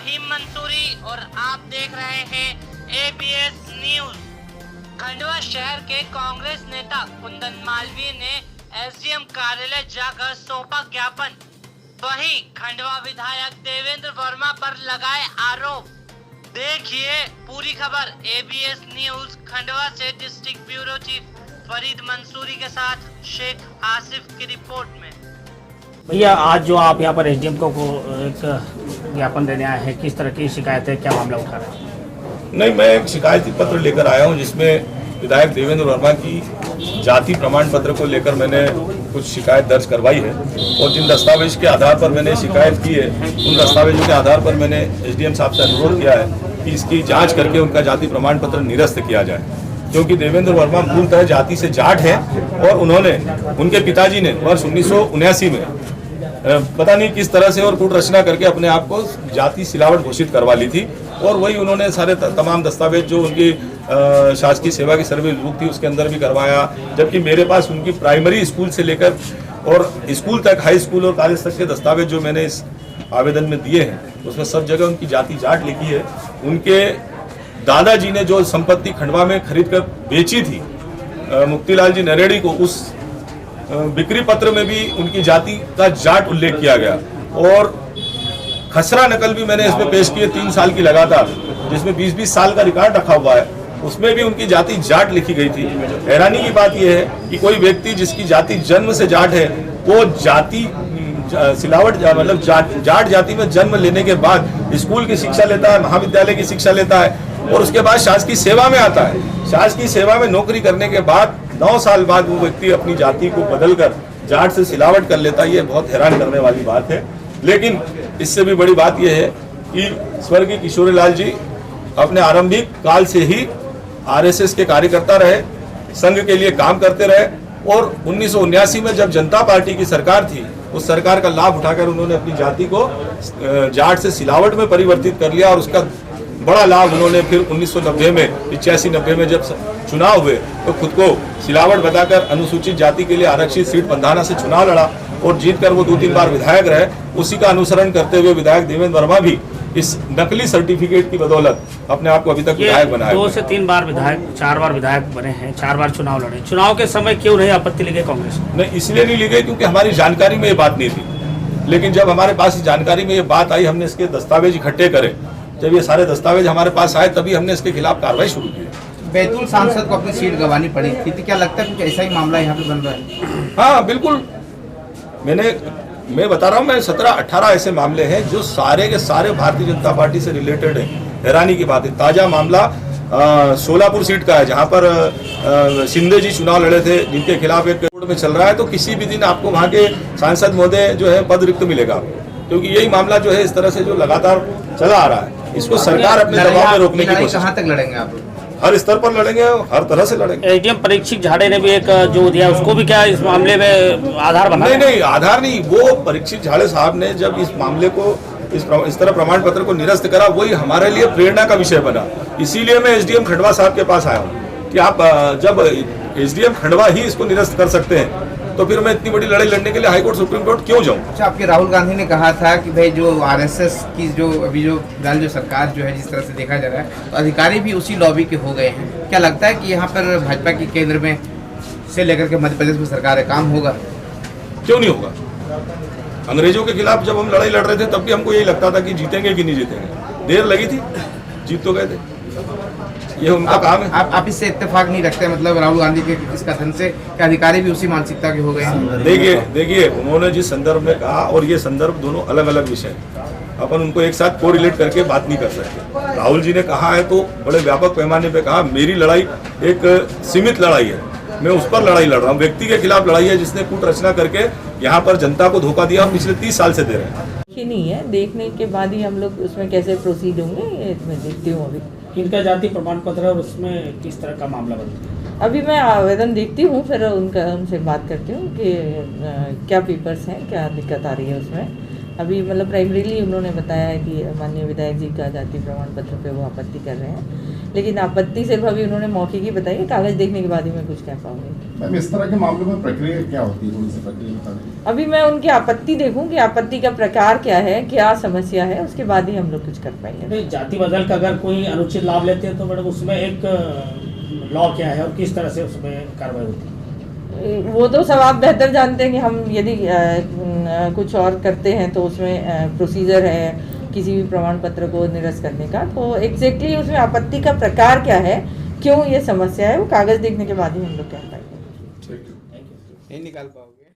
रहीम मंसूरी और आप देख रहे हैं ABS न्यूज। खंडवा शहर के कांग्रेस नेता कुंदन मालवीय ने SDM कार्यालय जाकर सौंपा ज्ञापन। वहीं खंडवा विधायक देवेंद्र वर्मा पर लगाए आरोप। देखिए पूरी खबर ABS न्यूज खंडवा से district bureau chief Farid Mansuri के साथ शेख आसिफ की रिपोर्ट में। भैया आज जो आप यहाँ पर SDM को एक ज्ञापन देने आए हैं, किस तरह की शिकायत है, क्या मामला उठा रहे हैं? नहीं, मैं एक शिकायती पत्र लेकर आया हूँ जिसमें विधायक देवेंद्र वर्मा की जाति प्रमाण पत्र को लेकर मैंने कुछ शिकायत दर्ज करवाई है और जिन दस्तावेज के आधार पर मैंने शिकायत की है उन दस्तावेजों के आधार पर मैंने SDM साहब से अनुरोध किया है कि इसकी जाँच करके उनका जाति प्रमाण पत्र निरस्त किया जाए, क्योंकि देवेंद्र वर्मा मूलतः जाति से जाट है और उनके पिताजी ने वर्ष 1979 में पता नहीं किस तरह से और कूट रचना करके अपने आप को जाति सिलावट घोषित करवा ली थी और वही उन्होंने सारे तमाम दस्तावेज जो उनकी शासकीय सेवा की सर्वे बुक थी उसके अंदर भी करवाया, जबकि मेरे पास उनकी प्राइमरी स्कूल से लेकर और स्कूल तक, हाई स्कूल और कॉलेज तक के दस्तावेज जो मैंने इस आवेदन में दिए हैं उसमें सब जगह उनकी जाति जाट लिखी है। उनके दादाजी ने जो संपत्ति खंडवा में खरीद कर बेची थी मुक्तिलाल जी नरेड़ी को, उस बिक्री पत्र में भी उनकी जाति का जाट उल्लेख किया गया और खसरा नकल भी मैंने इसमें पेश किए 3 साल की लगातार, जिसमें 20-20 साल का रिकॉर्ड रखा हुआ है, उसमें भी उनकी जाति जाट लिखी गई थी। हैरानी की बात यह है कि कोई व्यक्ति जिसकी जाति जन्म से जाट है वो जाति सिलावट मतलब जाट जाति में जन्म लेने के बाद स्कूल की शिक्षा लेता है, महाविद्यालय की शिक्षा लेता है और उसके बाद शासकीय सेवा में आता है। शासकीय सेवा में नौकरी करने के बाद 9 साल बाद वो व्यक्ति अपनी जाति को बदलकर जाट से सिलावट कर लेता है। ये बहुत हैरान करने वाली बात है। लेकिन इससे भी बड़ी बात यह है कि स्वर्गीय किशोरीलाल जी अपने आरंभिक काल से ही RSS के कार्यकर्ता रहे, संघ के लिए काम करते रहे और 1979 में जब जनता पार्टी की सरकार थी उस सरकार का लाभ उठाकर उन्होंने अपनी जाति को जाट से सिलावट में परिवर्तित कर लिया और उसका बड़ा लाभ उन्होंने फिर 1990 में 85-90 में जब चुनाव हुए तो खुद को सिलावट बताकर अनुसूचित जाति के लिए आरक्षित सीट पंधाना से चुनाव लड़ा और जीतकर वो 2-3 बार विधायक रहे। उसी का अनुसरण करते हुए विधायक देवेंद्र वर्मा भी इस नकली सर्टिफिकेट की बदौलत अपने आप को अभी तक विधायक बनाया। 2 से 3 बार विधायक, 4 बार विधायक बने हैं, 4 बार चुनाव लड़े। चुनाव के समय क्यों नहीं आपत्ति ली गई कांग्रेस? नहीं, इसलिए नहीं ली गई क्योंकि हमारी जानकारी में ये बात नहीं थी। लेकिन जब हमारे पास इस जानकारी में ये बात आई, हमने इसके दस्तावेज इकट्ठे करे, जब ये सारे दस्तावेज हमारे पास आए तभी हमने इसके खिलाफ कार्रवाई शुरू की। बैतूल सांसद को अपनी सीट गंवानी पड़ी थी, तो क्या लगता है कुछ ऐसा ही मामला यहाँ पे बन रहा है? हाँ बिल्कुल, मैं बता रहा हूँ, मैं 17-18 ऐसे मामले हैं जो सारे के सारे भारतीय जनता पार्टी से रिलेटेड है। हैरानी की बात है, ताजा मामला सोलापुर सीट का है जहाँ पर शिंदे जी चुनाव लड़े थे, जिनके खिलाफ एक कोर्ट में चल रहा है। तो किसी भी दिन आपको वहाँ के सांसद महोदय जो है पद रिक्त मिलेगा, क्योंकि यही मामला जो है इस तरह से जो लगातार चला आ रहा है, इसको सरकार अपने दबाव में रोकने की कोशिश। कहाँ तक लड़ेंगे आप? हर स्तर पर लड़ेंगे, हर तरह से लड़ेंगे। SDM परीक्षित झाड़े ने भी एक जो दिया, उसको भी क्या इस मामले में आधार बना? नहीं, आधार नहीं। वो परीक्षित झाड़े साहब ने जब इस मामले को इस तरह प्रमाण पत्र को निरस्त करा, वही हमारे लिए प्रेरणा का विषय बना। इसीलिए मैं SDM खंडवा साहब के पास आया हूँ कि आप जब SDM खंडवा ही इसको निरस्त कर सकते हैं तो फिर मैं इतनी बड़ी लड़ाई लड़ने के लिए हाईकोर्ट सुप्रीम कोर्ट क्यों जाऊं? अच्छा, आपके राहुल गांधी ने कहा था कि भाई जो RSS की जो अभी जो फिलहाल जो सरकार जो है जिस तरह से देखा जा रहा है, तो अधिकारी भी उसी लॉबी के हो गए हैं। क्या लगता है कि यहाँ पर भाजपा की केंद्र में से लेकर के मध्य प्रदेश में सरकार है, काम होगा? क्यों नहीं होगा? अंग्रेजों के खिलाफ जब हम लड़ाई लड़ रहे थे तब भी हमको यही लगता था कि जीतेंगे कि नहीं जीतेंगे। देर लगी थी, जीत तो गए थे। ये उनका काम है। आप इससे इत्तेफाक नहीं रखते, मतलब राहुल गांधी के इस कथन से कि अधिकारी भी उसी मानसिकता के हो गए हैं? देखिए उन्होंने जिस संदर्भ में कहा और ये संदर्भ दोनों अलग अलग विषय हैं, अपन उनको एक साथ कोरिलेट करके बात नहीं कर सकते। राहुल जी ने कहा है तो बड़े व्यापक पैमाने पे कहा, मेरी लड़ाई एक सीमित लड़ाई है, मैं उस पर लड़ाई लड़ रहा हूँ। व्यक्ति के खिलाफ लड़ाई है जिसने कूट रचना करके यहाँ पर जनता को धोखा दिया, पिछले 30 साल से दे रहे हैं। नहीं है, देखने के बाद ही हम लोग उसमें कैसे प्रोसीड होंगे, ये मैं देखती हूँ। अभी इनका जाति प्रमाण पत्र है और उसमें किस तरह का मामला बनता है? अभी मैं आवेदन देखती हूँ, फिर उनसे बात करती हूँ कि क्या पेपर्स हैं, क्या दिक्कत आ रही है उसमें, अभी मतलब प्राइमरीली उन्होंने बताया है कि माननीय विधायक जी का जाति प्रमाण पत्र पे वो आपत्ति कर रहे हैं, लेकिन आपत्ति सिर्फ अभी उन्होंने मौके की बताई है, कागज देखने के बाद ही मैं कुछ कह पाऊंगी। मैम, इस तरह के मामलों में प्रक्रिया क्या होती है, थोड़ी सी प्रक्रिया बता दें। अभी मैं उनकी आपत्ति देखूं कि आपत्ति का प्रकार क्या है, क्या समस्या है, उसके बाद ही हम लोग कुछ कर पाएंगे। जाति बदल का अगर कोई अनुचित लाभ लेते हैं तो मैडम उसमें एक लॉ क्या है और किस तरह से उसमें कार्रवाई होती है? वो तो सब आप बेहतर जानते हैं कि हम यदि कुछ और करते हैं तो उसमें प्रोसीजर है किसी भी प्रमाण पत्र को निरस्त करने का, तो एग्जैक्टली उसमें आपत्ति का प्रकार क्या है, क्यों ये समस्या है, वो कागज देखने के बाद ही हम लोग कह पाएंगे। नहीं निकाल पाओगे।